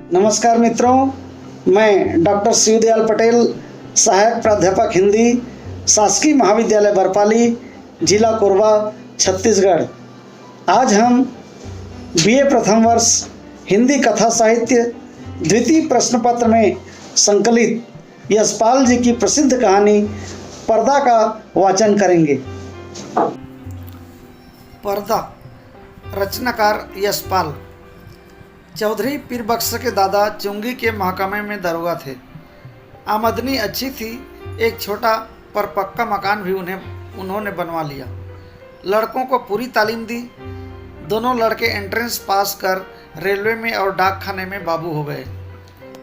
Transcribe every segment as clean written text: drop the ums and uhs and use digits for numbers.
नमस्कार मित्रों, मैं डॉक्टर शिवदयाल पटेल, सहायक प्राध्यापक हिंदी, शासकीय महाविद्यालय बरपाली, जिला कोरबा, छत्तीसगढ़। आज हम बीए प्रथम वर्ष हिंदी कथा साहित्य द्वितीय प्रश्न पत्र में संकलित यशपाल जी की प्रसिद्ध कहानी पर्दा का वाचन करेंगे। पर्दा, रचनाकार यशपाल। चौधरी पीरबख्श के दादा चुंगी के महकमे में दरोगा थे। आमदनी अच्छी थी। एक छोटा पर पक्का मकान भी उन्होंने बनवा लिया। लड़कों को पूरी तालीम दी। दोनों लड़के एंट्रेंस पास कर रेलवे में और डाक खाने में बाबू हो गए।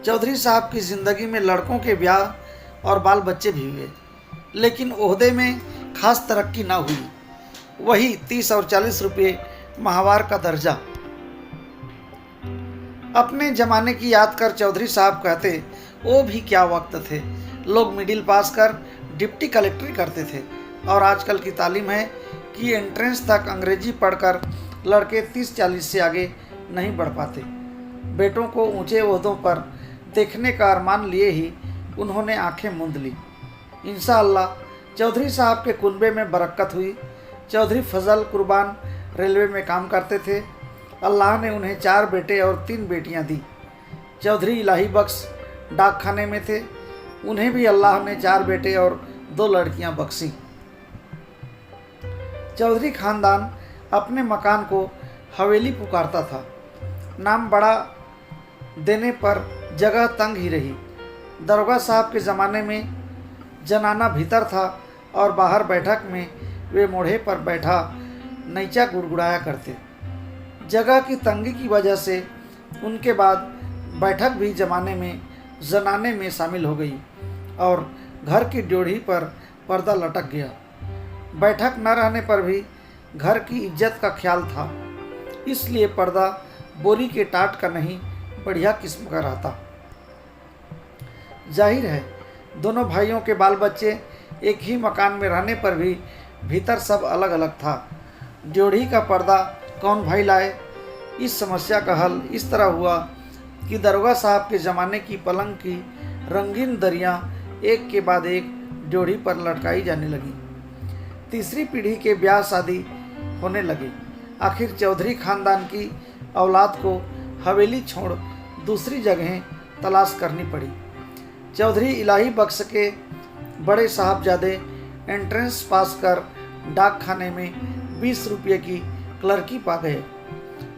चौधरी साहब की ज़िंदगी में लड़कों के ब्याह और बाल बच्चे भी हुए, लेकिन ओहदे में खास तरक्की ना हुई। वही 30 और 40 रुपये माहवार का दर्जा। अपने ज़माने की याद कर चौधरी साहब कहते, वो भी क्या वक्त थे। लोग मिडिल पास कर डिप्टी कलेक्टर करते थे, और आजकल की तालीम है कि एंट्रेंस तक अंग्रेजी पढ़कर लड़के 30-40 से आगे नहीं बढ़ पाते। बेटों को ऊंचे ओहदों पर देखने का अरमान लिए ही उन्होंने आंखें मूंद ली। इंशाअल्लाह चौधरी साहब के कुनबे में बरकत हुई। चौधरी फजल कुर्बान रेलवे में काम करते थे। अल्लाह ने उन्हें 4 बेटे और 3 बेटियां दी। चौधरी इलाही बख्श डाक खाने में थे। उन्हें भी अल्लाह ने 4 बेटे और 2 लड़कियां बख्शी। चौधरी खानदान अपने मकान को हवेली पुकारता था। नाम बड़ा देने पर जगह तंग ही रही। दरोगा साहब के ज़माने में जनाना भीतर था और बाहर बैठक में वे मोढ़े पर बैठा नैचा गुड़गुड़ाया करते। जगह की तंगी की वजह से उनके बाद बैठक भी जमाने में जनाने में शामिल हो गई और घर की ड्योढ़ी पर पर्दा लटक गया। बैठक न रहने पर भी घर की इज्जत का ख्याल था, इसलिए पर्दा बोरी के टाट का नहीं, बढ़िया किस्म का रहता। जाहिर है दोनों भाइयों के बाल बच्चे एक ही मकान में रहने पर भी भीतर सब अलग अलग था। ड्योढ़ी का पर्दा कौन भाई लाए? इस समस्या का हल इस तरह हुआ कि दरोगा साहब के ज़माने की पलंग की रंगीन दरियाँ एक के बाद एक ड्योढ़ी पर लटकाई जाने लगी। तीसरी पीढ़ी के ब्याह शादी होने लगे। आखिर चौधरी खानदान की औलाद को हवेली छोड़ दूसरी जगहें तलाश करनी पड़ी। चौधरी इलाही बख्श के बड़े साहबजादे एंट्रेंस पास कर डाक खाने में 20 रुपये की क्लर्की पा गए।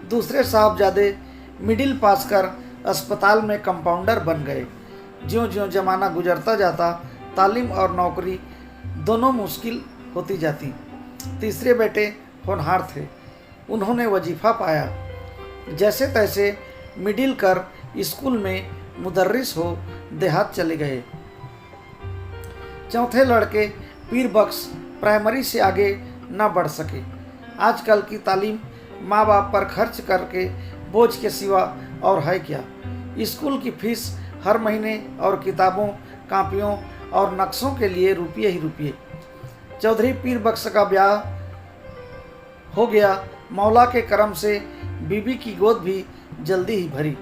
दूसरे साहबजादे मिडिल पास कर अस्पताल में कंपाउंडर बन गए। ज्यों ज्यों जमाना गुजरता जाता, तालीम और नौकरी दोनों मुश्किल होती जाती। तीसरे बेटे होनहार थे। उन्होंने वजीफ़ा पाया। जैसे तैसे मिडिल कर स्कूल में मुदर्रिस हो देहात चले गए। चौथे लड़के पीरबख्श प्राइमरी से आगे न बढ़ सके। आजकल की तालीम माँ बाप पर खर्च करके बोझ के सिवा और है क्या। स्कूल की फीस हर महीने और किताबों, कापियों और नक्शों के लिए रुपये ही रुपये। चौधरी पीरबख्श का ब्याह हो गया। मौला के करम से बीबी की गोद भी जल्दी ही भरी।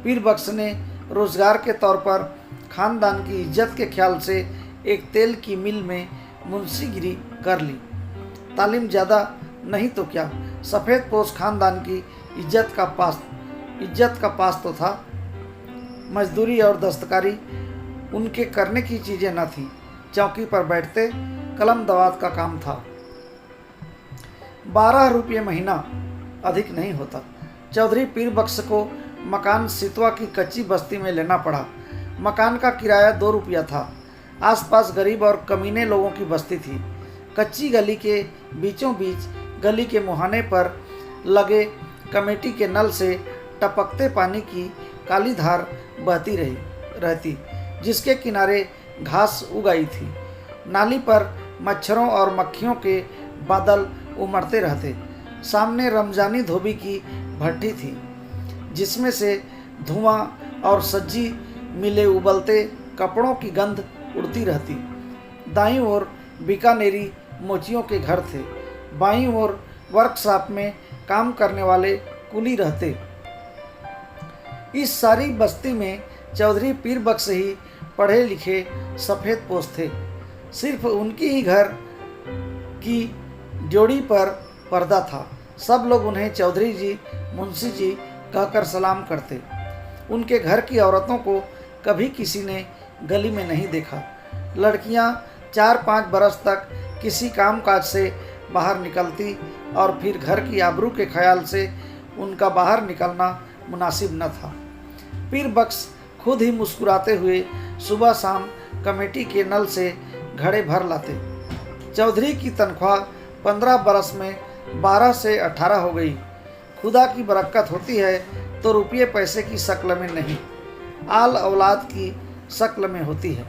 पीरबख्श ने रोज़गार के तौर पर खानदान की इज्जत के ख्याल से एक तेल की मिल में मुंशीगिरी कर ली। तालीम ज़्यादा नहीं तो क्या, सफ़ेद पोश खानदान की इज्जत का पास तो था। मजदूरी और दस्तकारी उनके करने की चीज़ें न थीं। चौकी पर बैठते कलम दवात का काम था। 12 रुपये महीना, अधिक नहीं होता। चौधरी पीरबख्श को मकान सितवा की कच्ची बस्ती में लेना पड़ा। मकान का किराया 2 रुपया था। आसपास गरीब और कमीने लोगों की बस्ती थी। कच्ची गली के बीचों बीच गली के मुहाने पर लगे कमेटी के नल से टपकते पानी की काली धार बहती रहती, जिसके किनारे घास उगाई थी। नाली पर मच्छरों और मक्खियों के बादल उमड़ते रहते। सामने रमजानी धोबी की भट्टी थी, जिसमें से धुआं और सज्जी मिले उबलते कपड़ों की गंध उड़ती रहती। दाईं ओर बीकानेरी मोचियों के घर थे। बाईं ओर वर्कशॉप में काम करने वाले कुली रहते। इस सारी बस्ती में चौधरी पीर बख्श ही पढ़े लिखे सफ़ेद पोश थे। सिर्फ उनकी ही घर की ड्योढ़ी पर पर्दा था। सब लोग उन्हें चौधरी जी, मुंशी जी कहकर सलाम करते। उनके घर की औरतों को कभी किसी ने गली में नहीं देखा। लड़कियां 4-5 बरस तक किसी काम काज से बाहर निकलती और फिर घर की आबरू के ख्याल से उनका बाहर निकलना मुनासिब न था। पीर बख्श खुद ही मुस्कुराते हुए सुबह शाम कमेटी के नल से घड़े भर लाते। चौधरी की तनख्वाह 15 बरस में 12 से 18 हो गई। खुदा की बरकत होती है तो रुपये पैसे की शक्ल में नहीं, आल औलाद की शक्ल में होती है।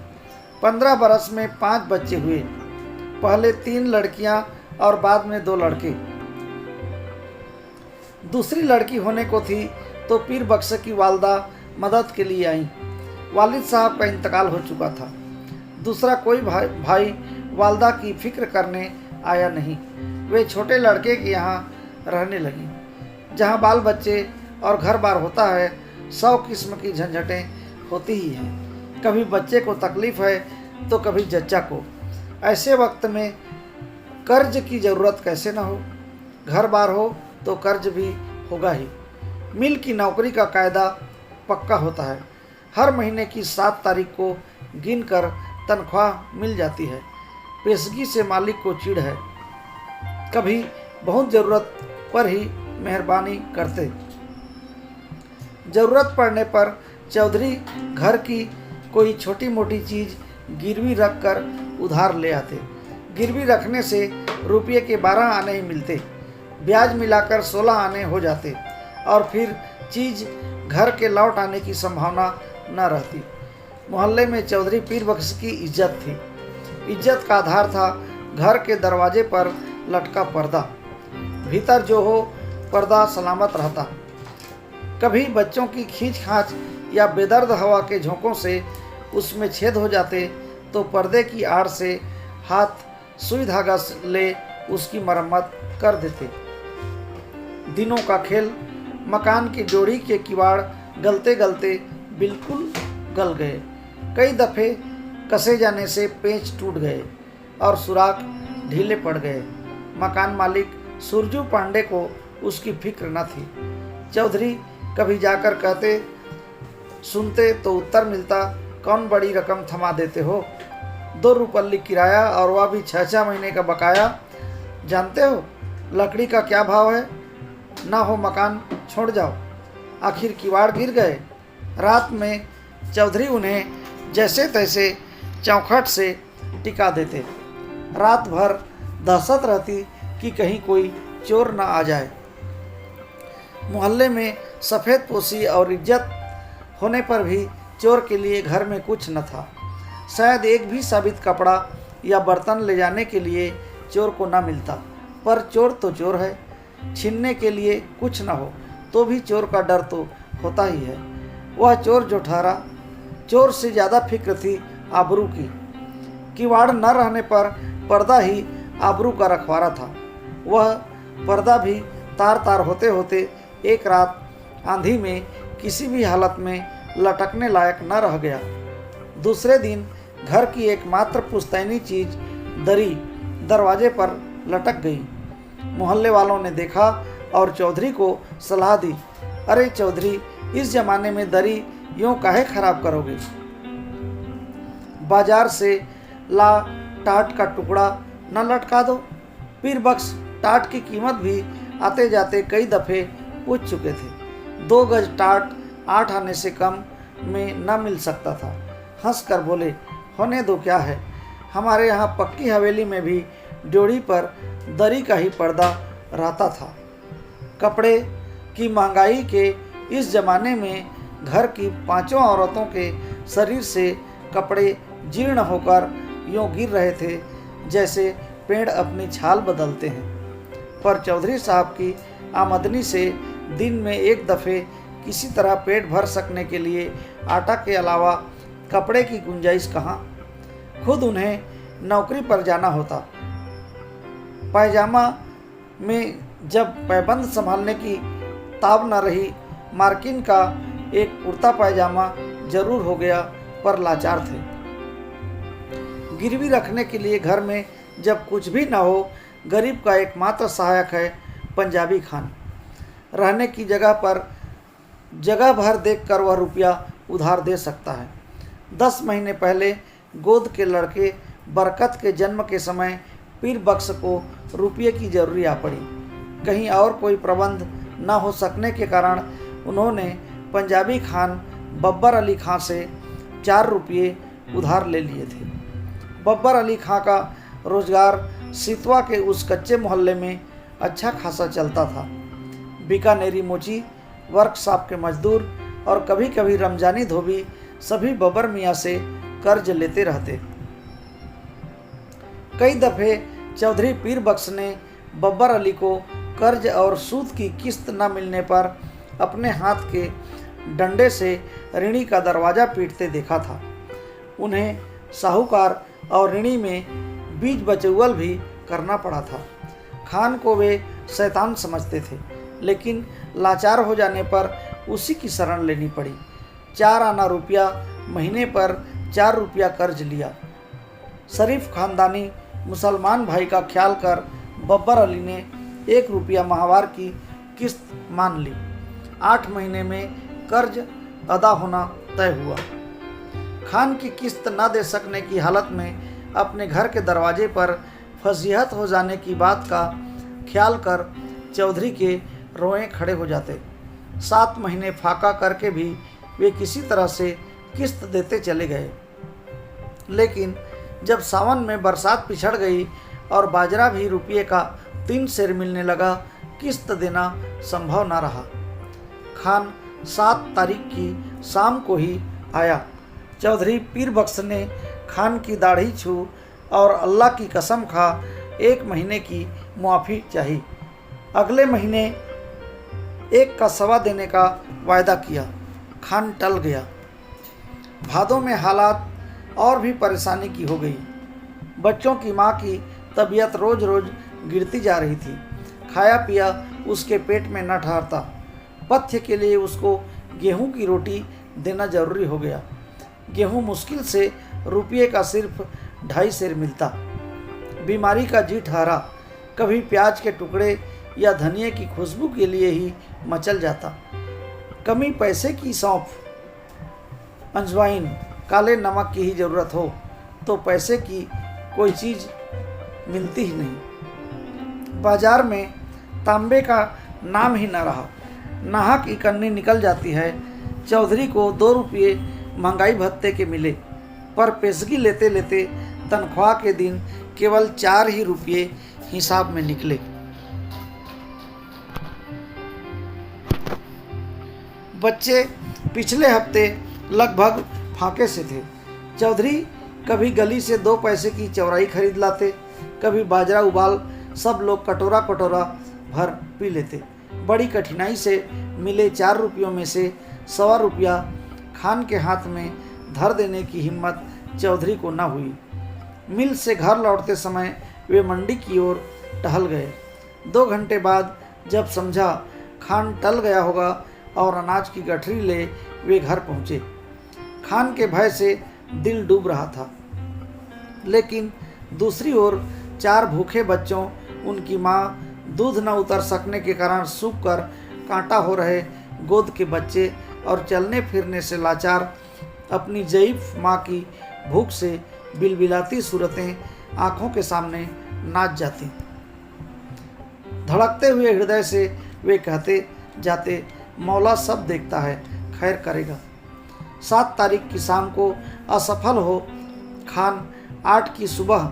15 बरस में 5 बच्चे हुए, पहले 3 लड़कियां और बाद में 2 लड़के। दूसरी लड़की होने को थी तो पीर बख्श की वालदा मदद के लिए आई। वालिद साहब का इंतकाल हो चुका था। दूसरा कोई भाई वालदा की फिक्र करने आया नहीं। वे छोटे लड़के के यहाँ रहने लगी। जहाँ बाल बच्चे और घर बार होता है, 100 किस्म की झंझटें होती ही हैं। कभी बच्चे को तकलीफ़ है तो कभी जच्चा को। ऐसे वक्त में कर्ज की ज़रूरत कैसे न हो। घर बार हो तो कर्ज भी होगा ही। मिल की नौकरी का कायदा पक्का होता है। हर महीने की 7 तारीख को गिनकर तनख्वाह मिल जाती है। पेशगी से मालिक को चिढ़ है। कभी बहुत ज़रूरत पर ही मेहरबानी करते। ज़रूरत पड़ने पर चौधरी घर की कोई छोटी मोटी चीज़ गिरवी रख कर उधार ले आते। गिरवी रखने से रुपये के 12 आने ही मिलते। ब्याज मिलाकर 16 आने हो जाते और फिर चीज़ घर के लौट आने की संभावना न रहती। मोहल्ले में चौधरी पीर बख्श की इज्जत थी। इज्जत का आधार था घर के दरवाजे पर लटका पर्दा। भीतर जो हो पर्दा सलामत रहता। कभी बच्चों की खींच खांच या बेदर्द हवा के झोंकों से उसमें छेद हो जाते तो पर्दे की आड़ से हाथ सुई धागा ले उसकी मरम्मत कर देते। दिनों का खेल। मकान की ड्योढ़ी के किवाड़ गलते गलते बिल्कुल गल गए। कई दफ़े कसे जाने से पेंच टूट गए और सुराख ढीले पड़ गए। मकान मालिक सुरजू पांडे को उसकी फिक्र न थी। चौधरी कभी जाकर कहते, सुनते तो उत्तर मिलता, कौन बड़ी रकम थमा देते हो, 2 रुपल्ली किराया और वह भी 6-6 महीने का बकाया। जानते हो लकड़ी का क्या भाव है। ना हो मकान छोड़ जाओ। आखिर किवाड़ गिर गए। रात में चौधरी उन्हें जैसे तैसे चौखट से टिका देते। रात भर दहशत रहती कि कहीं कोई चोर न आ जाए। मोहल्ले में सफ़ेद पोशी और इज्जत होने पर भी चोर के लिए घर में कुछ न था। शायद एक भी साबित कपड़ा या बर्तन ले जाने के लिए चोर को न मिलता। पर चोर तो चोर है। छीनने के लिए कुछ न हो तो भी चोर का डर तो होता ही है। वह चोर जो ठहरा, चोर से ज़्यादा फिक्र थी आबरू की। किवाड़ न रहने पर पर्दा ही आबरू का रखवारा था। वह पर्दा भी तार तार होते होते एक रात आंधी में किसी भी हालत में लटकने लायक न रह गया। दूसरे दिन घर की एकमात्र पुश्तैनी चीज़ दरी दरवाजे पर लटक गई। मोहल्ले वालों ने देखा और चौधरी को सलाह दी, अरे चौधरी, इस जमाने में दरी यूँ काहे खराब करोगे। बाजार से ला टाट का टुकड़ा न लटका दो। पीर बख्श टाट की कीमत भी आते जाते कई दफ़े पूछ चुके थे। 2 गज टाट 8 आने से कम में न मिल सकता था। हंस कर बोले, होने दो, क्या है। हमारे यहाँ पक्की हवेली में भी ड्योढ़ी पर दरी का ही पर्दा रहता था। कपड़े की महंगाई के इस ज़माने में घर की 5 औरतों के शरीर से कपड़े जीर्ण होकर यूँ गिर रहे थे जैसे पेड़ अपनी छाल बदलते हैं। पर चौधरी साहब की आमदनी से दिन में एक दफ़े किसी तरह पेट भर सकने के लिए आटा के अलावा कपड़े की गुंजाइश कहाँ। खुद उन्हें नौकरी पर जाना होता। पायजामा में जब पैबंद संभालने की ताब न रही, मार्किन का एक कुर्ता पायजामा जरूर हो गया, पर लाचार थे। गिरवी रखने के लिए घर में जब कुछ भी न हो, गरीब का एकमात्र सहायक है पंजाबी खान। रहने की जगह पर जगह भर देखकर वह रुपया उधार दे सकता है। 10 महीने पहले गोद के लड़के बरकत के जन्म के समय पीर बख्श को रुपये की जरूरी आ पड़ी। कहीं और कोई प्रबंध न हो सकने के कारण उन्होंने पंजाबी खान बब्बर अली खां से 4 रुपये उधार ले लिए थे। बब्बर अली खां का रोजगार सितवा के उस कच्चे मोहल्ले में अच्छा खासा चलता था। बीकानेरी मोची, वर्कशॉप के मजदूर और कभी कभी रमजानी धोबी सभी बब्बर मियाँ से कर्ज लेते रहते। कई दफ़े चौधरी पीर बख्श ने बब्बर अली को कर्ज और सूद की किस्त न मिलने पर अपने हाथ के डंडे से ऋणी का दरवाज़ा पीटते देखा था। उन्हें साहूकार और ऋणी में बीच बचौल भी करना पड़ा था। खान को वे शैतान समझते थे, लेकिन लाचार हो जाने पर उसी की शरण लेनी पड़ी। 4 आना रुपया महीने पर 4 रुपया कर्ज लिया। शरीफ खानदानी मुसलमान भाई का ख्याल कर बब्बर अली ने 1 रुपया माहवार की किस्त मान ली। 8 महीने में कर्ज अदा होना तय हुआ। खान की किस्त न दे सकने की हालत में अपने घर के दरवाजे पर फजीहत हो जाने की बात का ख्याल कर चौधरी के रोए खड़े हो जाते। 7 महीने फाका करके भी वे किसी तरह से किस्त देते चले गए। लेकिन जब सावन में बरसात पिछड़ गई और बाजरा भी रुपये का 3 सेर मिलने लगा, किस्त देना संभव न रहा। खान 7 तारीख की शाम को ही आया। चौधरी पीर बख्श ने खान की दाढ़ी छू और अल्लाह की कसम खा 1 महीने की मुआफ़ी चाही। अगले महीने 1 का सवा देने का वायदा किया। खान टल गया। भादों में हालात और भी परेशानी की हो गई। बच्चों की माँ की तबीयत रोज़ रोज़ गिरती जा रही थी। खाया पिया उसके पेट में न ठहरता। पथ्य के लिए उसको गेहूं की रोटी देना जरूरी हो गया। गेहूं मुश्किल से रुपये का सिर्फ 2.5 सेर मिलता। बीमारी का जी ठहरा। कभी प्याज के टुकड़े या धनिए की खुशबू के लिए ही मचल जाता। कमी पैसे की सौंफ, अजवाइन, काले नमक की ही ज़रूरत हो तो पैसे की कोई चीज़ मिलती ही नहीं। बाजार में तांबे का नाम ही न रहा। नाहक इकन्नी निकल जाती है। चौधरी को 2 रुपये महंगाई भत्ते के मिले, पर पेशगी लेते लेते तनख्वाह के दिन केवल 4 ही रुपये हिसाब में निकले। बच्चे पिछले हफ्ते लगभग फाके से थे। चौधरी कभी गली से 2 पैसे की चौराई खरीद लाते, कभी बाजरा उबाल सब लोग कटोरा कटोरा भर पी लेते। बड़ी कठिनाई से मिले 4 रुपयों में से 1.25 रुपया खान के हाथ में धर देने की हिम्मत चौधरी को न हुई। मिल से घर लौटते समय वे मंडी की ओर टहल गए। 2 घंटे बाद जब समझा खान टल गया होगा और अनाज की गठरी ले वे घर पहुँचे। खान के भय से दिल डूब रहा था, लेकिन दूसरी ओर 4 भूखे बच्चों, उनकी माँ, दूध न उतर सकने के कारण सूख कर कांटा हो रहे गोद के बच्चे और चलने फिरने से लाचार अपनी ज़ईफ़ माँ की भूख से बिलबिलाती सूरतें आँखों के सामने नाच जाती। धड़कते हुए हृदय से वे कहते जाते, मौला सब देखता है, खैर करेगा। 7 तारीख की शाम को असफल हो खान 8 की सुबह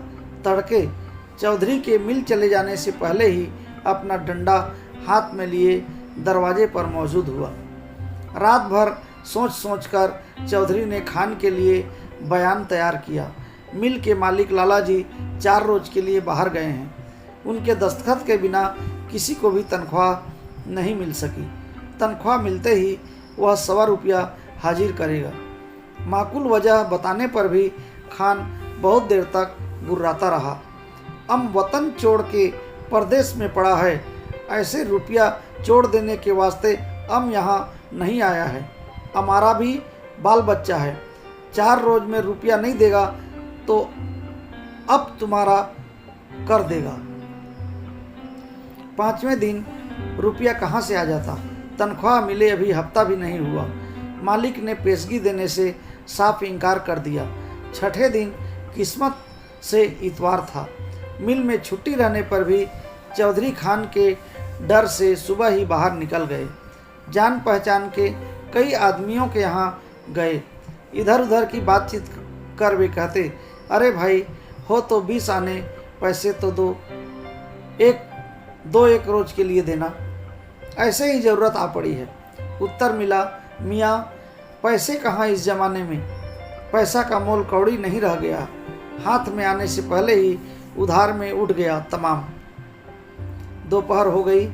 तड़के चौधरी के मिल चले जाने से पहले ही अपना डंडा हाथ में लिए दरवाजे पर मौजूद हुआ। रात भर सोच सोच कर चौधरी ने खान के लिए बयान तैयार किया। मिल के मालिक लाला जी 4 रोज के लिए बाहर गए हैं। उनके दस्तखत के बिना किसी को भी तनख्वाह नहीं मिल सकी। तनख्वाह मिलते ही वह 1.25 रुपया हाजिर करेगा। माकूल वजह बताने पर भी खान बहुत देर तक गुर्राता रहा। अम वतन छोड़ के परदेश में पड़ा है, ऐसे रुपया छोड़ देने के वास्ते अम यहाँ नहीं आया है। हमारा भी बाल बच्चा है, 4 रोज में रुपया नहीं देगा तो अब तुम्हारा कर देगा। 5वें दिन रुपया कहाँ से आ जाता? तनख्वाह मिले अभी हफ्ता भी नहीं हुआ। मालिक ने पेशगी देने से साफ इनकार कर दिया। 6ठे दिन किस्मत से इतवार था। मिल में छुट्टी रहने पर भी चौधरी खान के डर से सुबह ही बाहर निकल गए। जान पहचान के कई आदमियों के यहाँ गए। इधर उधर की बातचीत कर वे कहते, अरे भाई हो तो 20 आने, पैसे तो दो एक रोज के लिए देना, ऐसे ही ज़रूरत आ पड़ी है। उत्तर मिला, मियाँ पैसे कहाँ इस ज़माने में, पैसा का मोल कौड़ी नहीं रह गया, हाथ में आने से पहले ही उधार में उठ गया तमाम। दोपहर हो गई,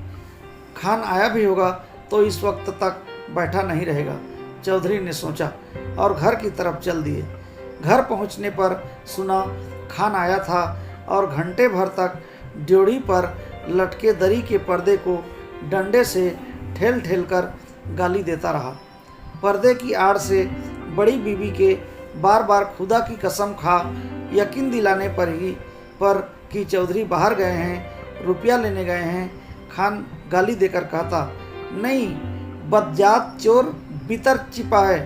खान आया भी होगा तो इस वक्त तक बैठा नहीं रहेगा, चौधरी ने सोचा और घर की तरफ चल दिए। घर पहुंचने पर सुना खान आया था और घंटे भर तक ड्योढ़ी पर लटके दरी के पर्दे को डंडे से ठेल ठेल कर गाली देता रहा। पर्दे की आड़ से बड़ी बीबी के बार बार खुदा की कसम खा यकीन दिलाने पर कि चौधरी बाहर गए हैं, रुपया लेने गए हैं, खान गाली देकर कहता, नहीं बदजात चोर भीतर छिपा है,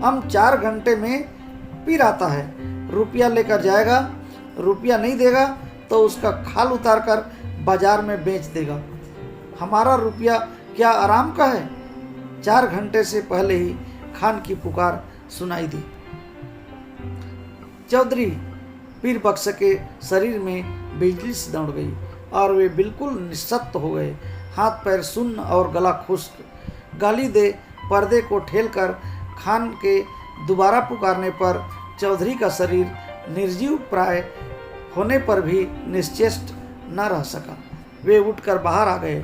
हम 4 घंटे में फिर आता है, रुपया लेकर जाएगा, रुपया नहीं देगा तो उसका खाल उतार कर बाजार में बेच देगा। हमारा रुपया क्या आराम का है? 4 घंटे से पहले ही खान की पुकार सुनाई दी। चौधरी पीर बख्श के शरीर में बिजली से दौड़ गई और वे बिल्कुल निस्सत्त हो गए, हाथ पैर सुन्न और गला खुश्क। गाली दे पर्दे को ठेल कर खान के दोबारा पुकारने पर चौधरी का शरीर निर्जीव प्राय होने पर भी निश्चेष्ट न रह सका। वे उठकर बाहर आ गए।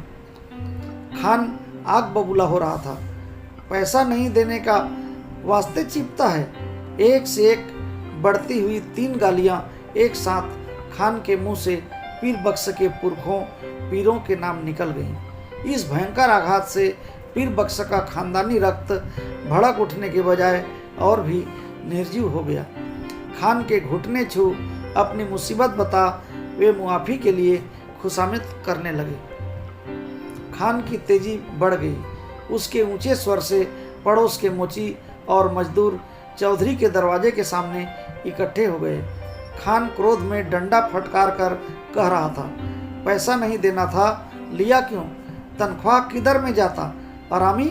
खान आग बबूला हो रहा था। पैसा नहीं देने का वास्ते चिपता है। एक से एक बढ़ती हुई 3 गालियां एक साथ खान के मुंह से पीर बख्श के पुरखों पीरों के नाम निकल गईं। इस भयंकर आघात से पीर बख्श का खानदानी रक्त भड़क उठने के बजाय और भी निर्जीव हो गया। खान के घुटने छू अपनी मुसीबत बता वे मुआफ़ी के लिए खुशामद करने लगे। खान की तेजी बढ़ गई। उसके ऊंचे स्वर से पड़ोस के मोची और मजदूर चौधरी के दरवाजे के सामने इकट्ठे हो गए। खान क्रोध में डंडा फटकार कर कह रहा था, पैसा नहीं देना था, लिया क्यों? तनख्वाह किधर में जाता? आरामी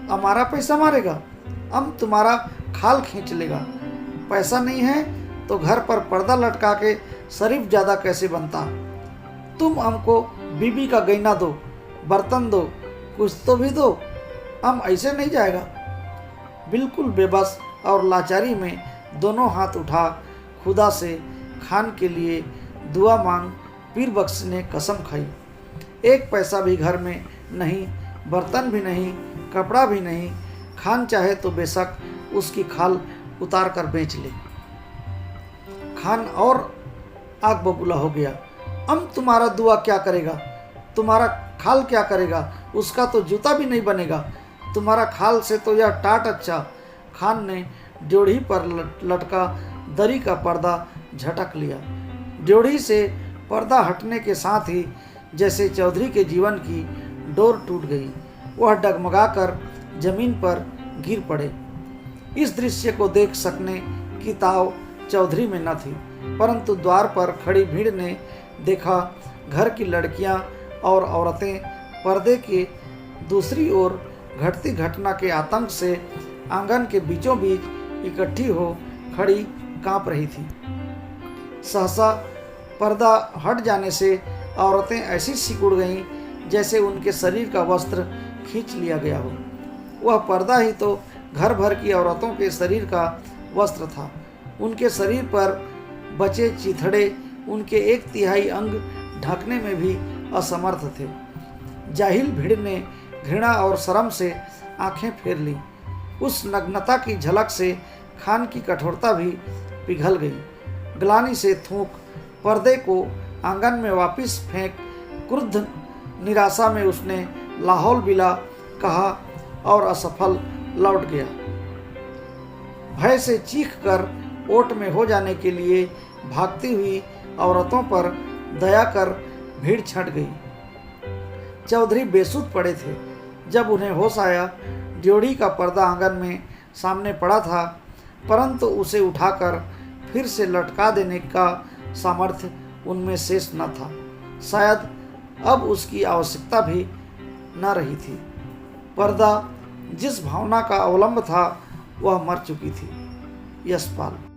हमारा पैसा मारेगा, हम तुम्हारा खाल खींच लेगा। पैसा नहीं है तो घर पर पर्दा लटका के शरीफ ज़्यादा कैसे बनता? तुम हमको बीबी का गहना दो, बर्तन दो, कुछ तो भी दो, हम ऐसे नहीं जाएगा। बिल्कुल बेबस और लाचारी में दोनों हाथ उठा खुदा से खान के लिए दुआ मांग पीर बख्श ने कसम खाई। 1 पैसा भी घर में नहीं, बर्तन भी नहीं, कपड़ा भी नहीं। खान चाहे तो बेशक उसकी खाल उतार कर बेच ले। खान और आग बबूला हो गया। हम तुम्हारा दुआ क्या करेगा? तुम्हारा खाल क्या करेगा? उसका तो जूता भी नहीं बनेगा। तुम्हारा खाल से तो यह टाट अच्छा। खान ने ड्योढ़ी पर लटका दरी का पर्दा झटक लिया। ड्योढ़ी से पर्दा हटने के साथ ही जैसे चौधरी के जीवन की डोर टूट गई। वह डगमगाकर जमीन पर गिर पड़े। इस दृश्य को देख सकने की ताव चौधरी में न थी, परंतु द्वार पर खड़ी भीड़ ने देखा। घर की लड़कियां और औरतें पर्दे के दूसरी ओर घटती घटना के आतंक से आंगन के बीचों बीच इकट्ठी हो खड़ी कांप रही थी। सहसा पर्दा हट जाने से औरतें ऐसी सिकुड़ गईं जैसे उनके शरीर का वस्त्र खींच लिया गया हो। वह पर्दा ही तो घर भर की औरतों के शरीर का वस्त्र था। उनके शरीर पर बचे चिथड़े उनके 1/3 अंग ढकने में भी असमर्थ थे। जाहिल भीड़ ने घृणा और शर्म से आंखें फेर लीं। उस नग्नता की झलक से खान की कठोरता भी पिघल गई। ग्लानि से थूक पर्दे को आंगन में वापस फेंक क्रुद्ध निराशा में उसने लाहौल बिला कहा और असफल लौट गया। भय से चीख कर ओट में हो जाने के लिए भागती हुई औरतों पर दया कर भीड़ छंट गई। चौधरी बेसुध पड़े थे। जब उन्हें होश आया, ड्योढ़ी का पर्दा आंगन में सामने पड़ा था, परंतु उसे उठाकर फिर से लटका देने का सामर्थ्य उनमें शेष न था। शायद अब उसकी आवश्यकता भी न रही थी। पर्दा जिस भावना का अवलंब था वह मर चुकी थी। यशपाल।